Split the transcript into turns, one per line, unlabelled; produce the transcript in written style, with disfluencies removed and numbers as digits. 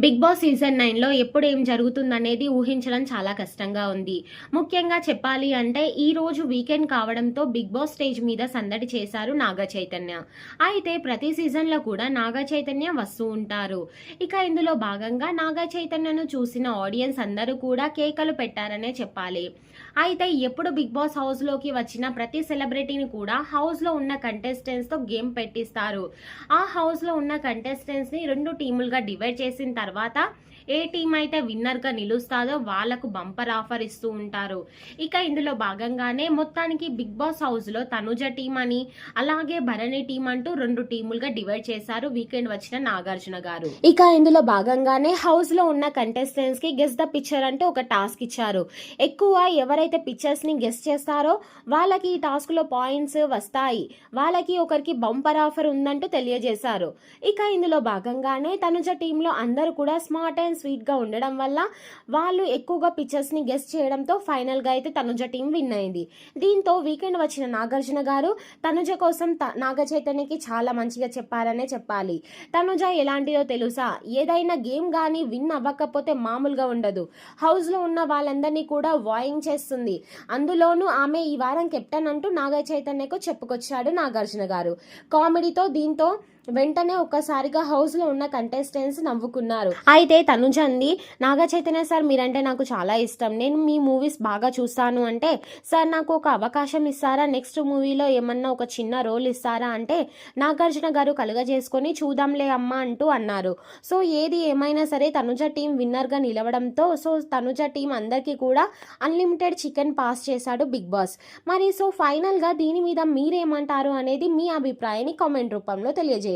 Big boss season 9లో ఎప్పుడు ఏం జరుగుతుందనేది ఊహించడం చాలా కష్టంగా ఉంది. ముఖ్యంగా చెప్పాలి అంటే ఈ రోజు వీకెండ్ కావడంతో బిగ్ బాస్ స్టేజ్ మీద సందడి చేశారు నాగ చైతన్య. అయితే ప్రతి సీజన్లో కూడా నాగ చైతన్య వస్తూ ఉంటారు. ఇక ఇందులో భాగంగా నాగ చైతన్యను చూసిన ఆడియన్స్ అందరూ కూడా కేకలు పెట్టారనే చెప్పాలి. అయితే ఎప్పుడు బిగ్ బాస్ హౌస్లోకి వచ్చిన ప్రతి సెలబ్రిటీని కూడా హౌస్లో ఉన్న కంటెస్టెంట్స్తో గేమ్ పెట్టిస్తారు. ఆ హౌస్లో ఉన్న కంటెస్టెంట్స్ని 2 టీములుగా డివైడ్ చేసిన తర్వాత ఏ టీం అయితే విన్నర్గా నిలుస్తాదో వాళ్లకు బంపర్ ఆఫర్ ఇస్తూ ఉంటారు. ఇక ఇందులో భాగంగానే మొత్తానికి బిగ్ బాస్ హౌస్లో తనుజ టీం అని అలాగే భరణి టీం అంటూ 2 టీములుగా డివైడ్ చేశారు వీకెండ్ వచ్చిన నాగార్జున గారు. ఇక ఇందులో భాగంగానే హౌస్లో ఉన్న కంటెస్టెంట్స్ కి గెస్ ద పిక్చర్ అంటే ఒక టాస్క్ ఇచ్చారు. ఎక్కువ ఎవరైతే పిక్చర్స్ ని గెస్ చేస్తారో వాళ్ళకి ఈ టాస్క్ లో పాయింట్స్ వస్తాయి, వాళ్ళకి ఒకరికి బంపర్ ఆఫర్ ఉందంటూ తెలియజేశారు. ఇక ఇందులో భాగంగానే తనుజ టీంలో అందరూ కూడా స్మార్ట్ అండ్ స్వీట్ గా ఉండడం వల్ల వాళ్ళు ఎక్కువగా పిక్చర్స్ ని గెస్ చేయడంతో ఫైనల్ గా అయితే తనుజ టీం విన్ అయింది. దీంతో వీకెండ్ వచ్చిన నాగార్జున గారు తనుజ కోసం నాగ చైతన్యకి చాలా మంచిగా చెప్పారనే చెప్పాలి. తనుజ ఎలాంటిదో తెలుసా, ఏదైనా గేమ్ గానీ విన్ అవ్వకపోతే మామూలుగా ఉండదు. హౌస్ లో ఉన్న వాళ్ళందరినీ కూడా వాయింగ్ చేస్తుంది. అందులోనూ ఆమె ఈ వారం కెప్టెన్ అంటూ నాగ చైతన్యకు చెప్పుకొచ్చాడు నాగార్జున గారు కామెడీతో. దీంతో వెంటనే ఒక్కసారిగా హౌస్ లో ఉన్న కంటెస్టెంట్స్ నవ్వుకున్నారు. అయితే తనుజ అంది, నాగ చైతన్య సార్ మీరంటే నాకు చాలా ఇష్టం, నేను మీ మూవీస్ బాగా చూస్తాను అంటే, సార్ నాకు ఒక అవకాశం ఇస్తారా, నెక్స్ట్ మూవీలో ఏమన్నా ఒక చిన్న రోల్ ఇస్తారా అంటే నాగార్జున గారు కలుగజేసుకొని చూద్దాంలే అమ్మా అంటూ అన్నారు. సో ఏది ఏమైనా సరే తనుజ టీం విన్నర్ గా నిలవడంతో తనుజ టీం అందరికీ కూడా అన్లిమిటెడ్ చికెన్ పాస్ చేశాడు బిగ్ బాస్. మరి ఫైనల్ గా దీని మీద మీరేమంటారు అనేది మీ అభిప్రాయాన్ని కామెంట్ రూపంలో తెలియజేయండి.